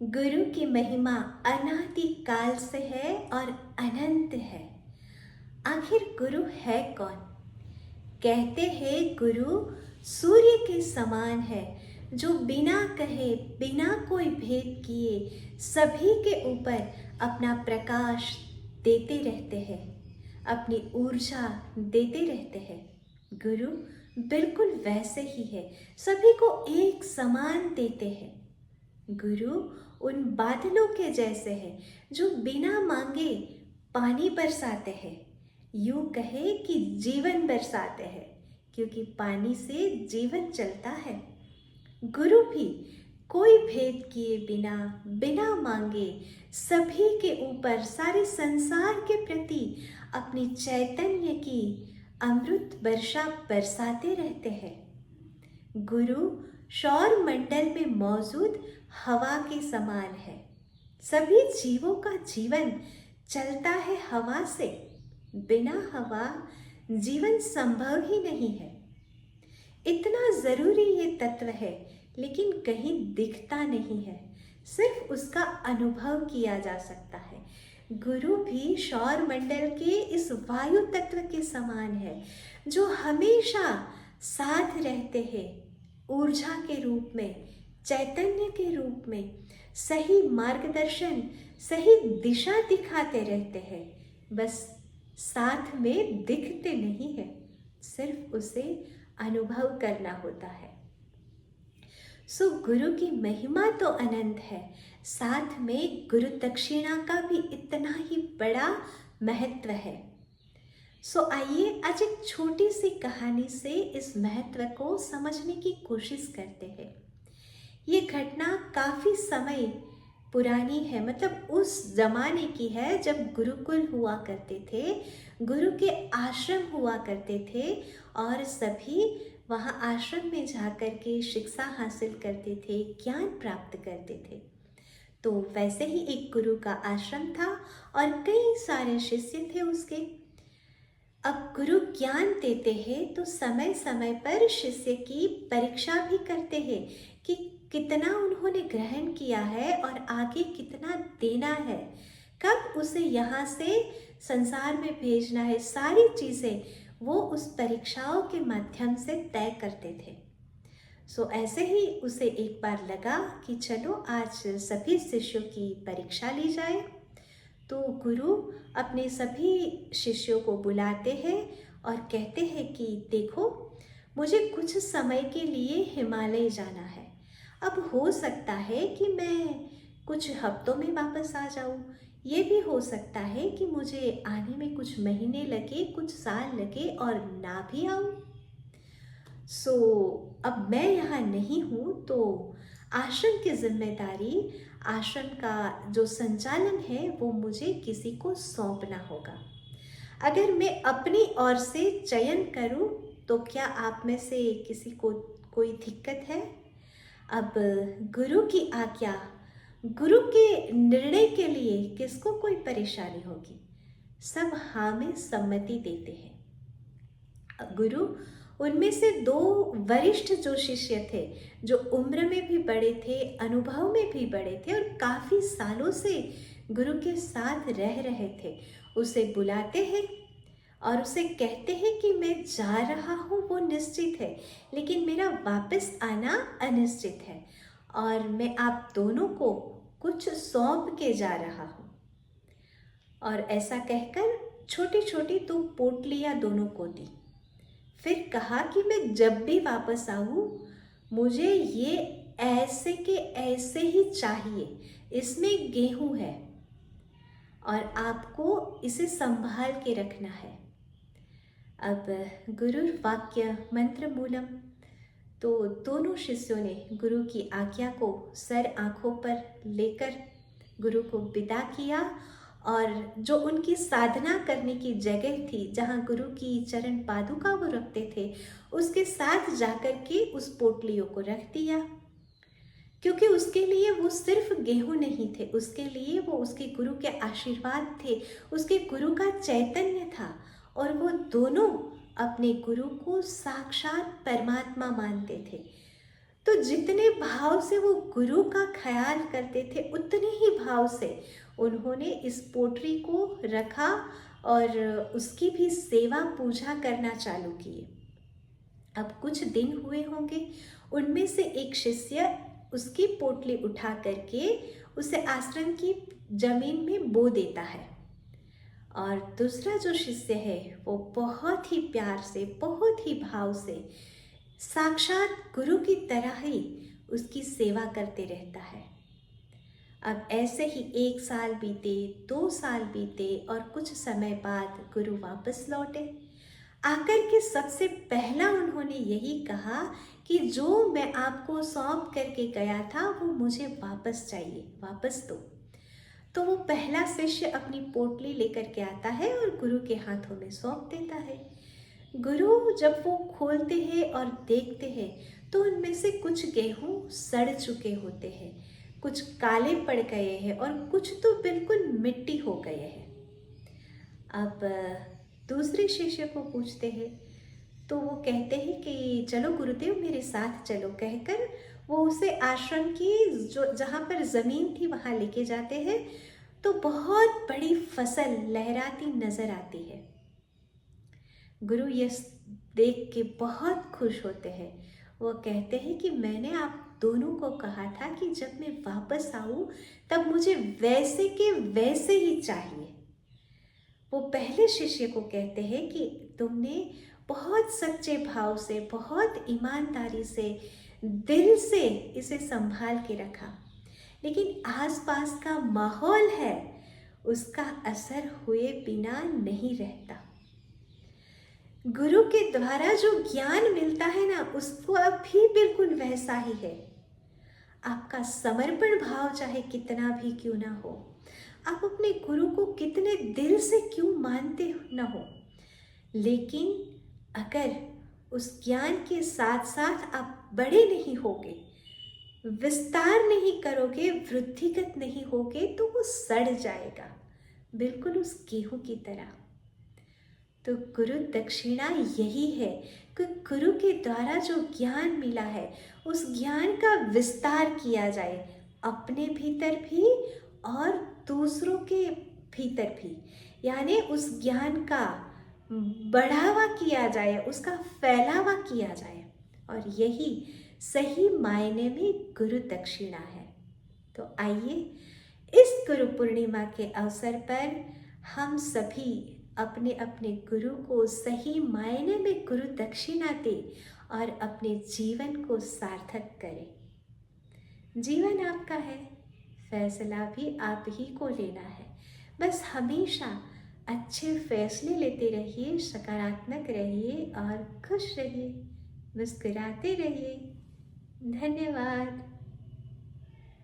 गुरु की महिमा अनादि काल से है और अनंत है। आखिर गुरु है कौन? कहते हैं गुरु सूर्य के समान है, जो बिना कहे बिना कोई भेद किए सभी के ऊपर अपना प्रकाश देते रहते हैं, अपनी ऊर्जा देते रहते हैं। गुरु बिल्कुल वैसे ही है, सभी को एक समान देते हैं। गुरु उन बादलों के जैसे हैं जो बिना मांगे पानी बरसाते हैं। यूं कहे कि जीवन बरसाते हैं, क्योंकि पानी से जीवन चलता है। गुरु भी कोई भेद किए बिना बिना मांगे सभी के ऊपर, सारे संसार के प्रति अपनी चैतन्य की अमृत वर्षा बरसाते रहते हैं। गुरु सौर मंडल में मौजूद हवा के समान है। सभी जीवों का जीवन चलता है हवा से। बिना हवा जीवन संभव ही नहीं है। इतना जरूरी ये तत्व है, लेकिन कहीं दिखता नहीं है, सिर्फ उसका अनुभव किया जा सकता है। गुरु भी सौर मंडल के इस वायु तत्व के समान है, जो हमेशा साथ रहते हैं, ऊर्जा के रूप में, चैतन्य के रूप में, सही मार्गदर्शन, सही दिशा दिखाते रहते हैं। बस साथ में दिखते नहीं है, सिर्फ उसे अनुभव करना होता है। सो गुरु की महिमा तो अनंत है, साथ में गुरु दक्षिणा का भी इतना ही बड़ा महत्व है। सो आइए आज एक छोटी सी कहानी से इस महत्व को समझने की कोशिश करते हैं। ये घटना काफ़ी समय पुरानी है, मतलब उस जमाने की है जब गुरुकुल हुआ करते थे, गुरु के आश्रम हुआ करते थे और सभी वहाँ आश्रम में जाकर के शिक्षा हासिल करते थे, ज्ञान प्राप्त करते थे। तो वैसे ही एक गुरु का आश्रम था और कई सारे शिष्य थे उसके। अब गुरु ज्ञान देते हैं तो समय समय पर शिष्य की परीक्षा भी करते हैं कि कितना उन्होंने ग्रहण किया है और आगे कितना देना है, कब उसे यहाँ से संसार में भेजना है, सारी चीज़ें वो उस परीक्षाओं के माध्यम से तय करते थे। सो ऐसे ही उसे एक बार लगा कि चलो आज सभी शिष्यों की परीक्षा ली जाए। तो गुरु अपने सभी शिष्यों को बुलाते हैं और कहते हैं कि देखो, मुझे कुछ समय के लिए हिमालय जाना है। अब हो सकता है कि मैं कुछ हफ्तों में वापस आ जाऊं, ये भी हो सकता है कि मुझे आने में कुछ महीने लगे, कुछ साल लगे और ना भी आऊं। सो अब मैं यहाँ नहीं हूँ, तो आश्रम की जिम्मेदारी, आश्रम का जो संचालन है वो मुझे किसी को सौंपना होगा। अगर मैं अपनी ओर से चयन करूँ तो क्या आप में से किसी को कोई दिक्कत है? अब गुरु की आज्ञा, गुरु के निर्णय के लिए किसको कोई परेशानी होगी? सब हाँ में सम्मति देते हैं। गुरु उनमें से दो वरिष्ठ जो शिष्य थे, जो उम्र में भी बड़े थे, अनुभव में भी बड़े थे और काफ़ी सालों से गुरु के साथ रह रहे थे, उसे बुलाते हैं और उसे कहते हैं कि मैं जा रहा हूँ वो निश्चित है, लेकिन मेरा वापस आना अनिश्चित है और मैं आप दोनों को कुछ सौंप के जा रहा हूँ। और ऐसा कहकर छोटी छोटी दो पोटलियाँ दोनों को दी। फिर कहा कि मैं जब भी वापस आऊँ मुझे ये ऐसे के ऐसे ही चाहिए, इसमें गेहूँ है और आपको इसे संभाल के रखना है। अब गुरुर्वाक्य मंत्र मूलम, तो दोनों शिष्यों ने गुरु की आज्ञा को सर आँखों पर लेकर गुरु को विदा किया और जो उनकी साधना करने की जगह थी, जहाँ गुरु की चरण पादुका वो रखते थे, उसके साथ जाकर के उस पोटलियों को रख दिया। क्योंकि उसके लिए वो सिर्फ गेहूं नहीं थे, उसके लिए वो उसके गुरु के आशीर्वाद थे, उसके गुरु का चैतन्य था और वो दोनों अपने गुरु को साक्षात परमात्मा मानते थे। तो जितने भाव से वो गुरु का ख्याल करते थे उतने ही भाव से उन्होंने इस पोटरी को रखा और उसकी भी सेवा पूजा करना चालू किए। अब कुछ दिन हुए होंगे, उनमें से एक शिष्य उसकी पोटली उठा करके उसे आश्रम की जमीन में बो देता है, और दूसरा जो शिष्य है वो बहुत ही प्यार से, बहुत ही भाव से, साक्षात गुरु की तरह ही उसकी सेवा करते रहता है। अब ऐसे ही 1 साल बीते, 2 साल बीते और कुछ समय बाद गुरु वापस लौटे। आकर के सबसे पहला उन्होंने यही कहा कि जो मैं आपको सौंप करके गया था वो मुझे वापस चाहिए, वापस दो। तो वो पहला शिष्य अपनी पोटली लेकर के आता है और गुरु के हाथों में सौंप देता है। गुरु जब वो खोलते हैं और देखते हैं तो उनमें से कुछ गेहूं सड़ चुके होते हैं, कुछ काले पड़ गए हैं और कुछ तो बिल्कुल मिट्टी हो गए हैं। अब दूसरे शिष्य को पूछते हैं तो वो कहते हैं कि चलो गुरुदेव मेरे साथ चलो, कहकर वो उसे आश्रम की जो जहाँ पर ज़मीन थी वहाँ लेके जाते हैं। तो बहुत बड़ी फसल लहराती नजर आती है। गुरु ये देख के बहुत खुश होते हैं। वो कहते हैं कि मैंने आप दोनों को कहा था कि जब मैं वापस आऊँ तब मुझे वैसे के वैसे ही चाहिए। वो पहले शिष्य को कहते हैं कि तुमने बहुत सच्चे भाव से, बहुत ईमानदारी से, दिल से इसे संभाल के रखा, लेकिन आसपास का माहौल है उसका असर हुए बिना नहीं रहता। गुरु के द्वारा जो ज्ञान मिलता है ना, उसको अब भी बिल्कुल वैसा ही है। आपका समर्पण भाव चाहे कितना भी क्यों ना हो, आप अपने गुरु को कितने दिल से क्यों मानते न हो, लेकिन अगर उस ज्ञान के साथ साथ आप बड़े नहीं होगे, विस्तार नहीं करोगे, वृद्धिगत नहीं होगे, तो वो सड़ जाएगा, बिल्कुल उस गेहूं की तरह। तो गुरु दक्षिणा यही है कि गुरु के द्वारा जो ज्ञान मिला है उस ज्ञान का विस्तार किया जाए, अपने भीतर भी और दूसरों के भीतर भी, यानी उस ज्ञान का बढ़ावा किया जाए, उसका फैलावा किया जाए, और यही सही मायने में गुरु दक्षिणा है। तो आइए इस गुरु पूर्णिमा के अवसर पर हम सभी अपने अपने गुरु को सही मायने में गुरु दक्षिणा दें और अपने जीवन को सार्थक करें। जीवन आपका है, फैसला भी आप ही को लेना है। बस हमेशा अच्छे फैसले लेते रहिए, सकारात्मक रहिए और खुश रहिए, मुस्कुराते रहिए। धन्यवाद।